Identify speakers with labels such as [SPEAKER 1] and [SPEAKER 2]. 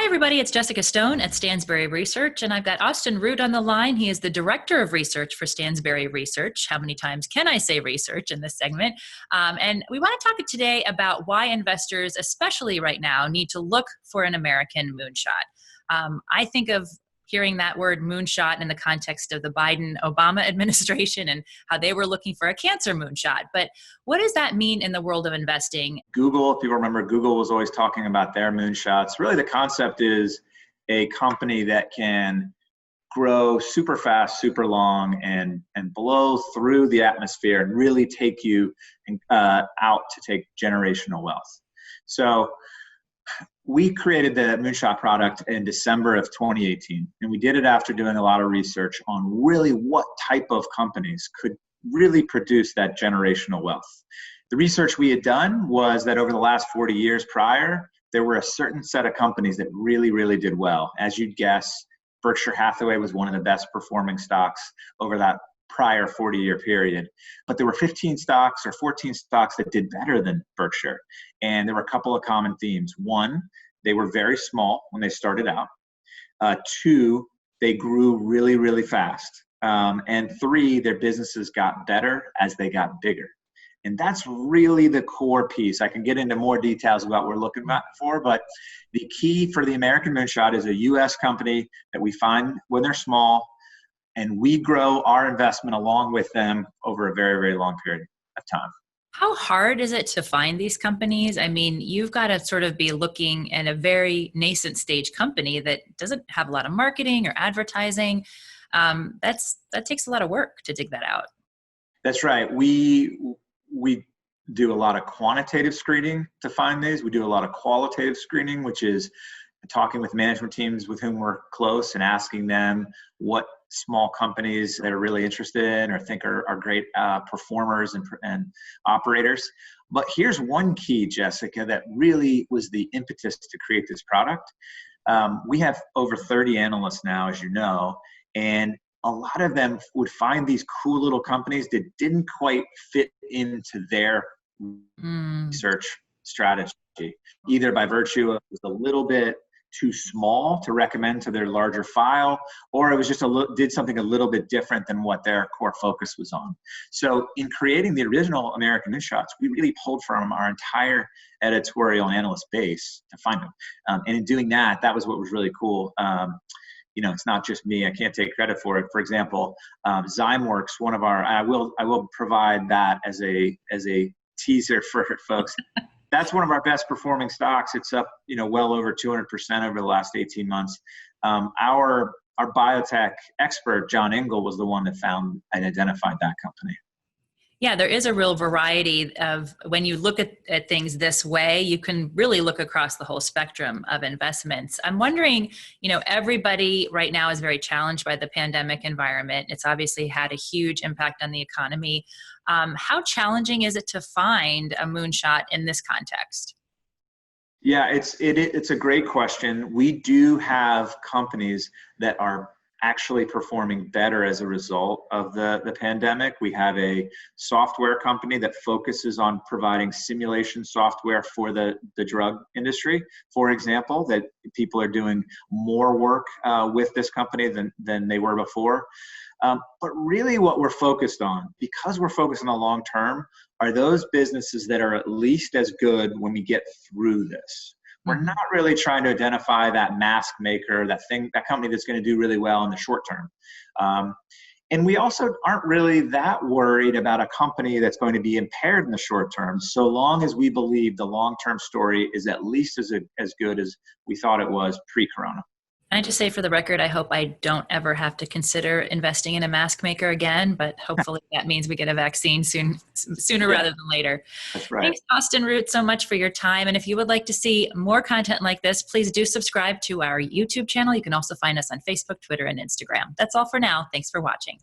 [SPEAKER 1] Hi, everybody. It's Jessica Stone at Stansberry Research, and I've got Austin Root on the line. He is the Director of Research for Stansberry Research. How many times can I say research in this segment? And we want to talk today about why investors, especially right now, need to look for an American moonshot. I think of hearing that word moonshot in the context of the Biden-Obama administration and how they were looking for a cancer moonshot. But what does that mean in the world of investing?
[SPEAKER 2] Google, if you remember, Google was always talking about their moonshots. Really, the concept is a company that can grow super fast, super long, and blow through the atmosphere and really take you out to take generational wealth. So we created the Moonshot product in December of 2018, and we did it after doing a lot of research on really what type of companies could really produce that generational wealth. The research we had done was that over the last 40 years prior, there were a certain set of companies that really, really did well. As you'd guess, Berkshire Hathaway was one of the best performing stocks over that prior 40-year period. But there were 15 stocks or 14 stocks that did better than Berkshire. And there were a couple of common themes. One, they were very small when they started out. Two, they grew really, really fast. And three, their businesses got better as they got bigger. And that's really the core piece. I can get into more details about what we're looking for, but the key for the American Moonshot is a U.S. company that we find when they're small, and we grow our investment along with them over a very, very long period of time.
[SPEAKER 1] How hard is it to find these companies? I mean, you've got to sort of be looking at a very nascent stage company that doesn't have a lot of marketing or advertising. That takes a lot of work to dig that out.
[SPEAKER 2] That's right. We do a lot of quantitative screening to find these. We do a lot of qualitative screening, which is talking with management teams with whom we're close and asking them what small companies that are really interested in or think are great performers and operators. But here's one key, Jessica, that really was the impetus to create this product. We have over 30 analysts now, as you know, and a lot of them would find these cool little companies that didn't quite fit into their research strategy, either by virtue of it was a little bit too small to recommend to their larger file, or it was just did something a little bit different than what their core focus was on. So in creating the original American Moonshots, we really pulled from our entire editorial and analyst base to find them. And in doing that, that was what was really cool. It's not just me. I can't take credit for it. For example, Zymeworks, one of our, I will provide that as a teaser for folks. That's one of our best performing stocks. It's up, well over 200% over the last 18 months. Our biotech expert, John Engel, was the one that found and identified that company.
[SPEAKER 1] Yeah, there is a real variety of, when you look at things this way, you can really look across the whole spectrum of investments. I'm wondering, everybody right now is very challenged by the pandemic environment. It's obviously had a huge impact on the economy. How challenging is it to find a moonshot in this context?
[SPEAKER 2] Yeah, it's a great question. We do have companies that are actually performing better as a result of the pandemic. We have a software company that focuses on providing simulation software for the drug industry, for example, that people are doing more work with this company than they were before. But really what we're focused on, because we're focused on the long term, are those businesses that are at least as good when we get through this. We're not really trying to identify that mask maker, that company that's going to do really well in the short term. And we also aren't really that worried about a company that's going to be impaired in the short term, so long as we believe the long-term story is at least as good as we thought it was pre-corona.
[SPEAKER 1] Can I just say for the record, I hope I don't ever have to consider investing in a mask maker again, but hopefully that means we get a vaccine sooner rather than later.
[SPEAKER 2] That's right.
[SPEAKER 1] Thanks, Austin Root, so much for your time. And if you would like to see more content like this, please do subscribe to our YouTube channel. You can also find us on Facebook, Twitter, and Instagram. That's all for now. Thanks for watching.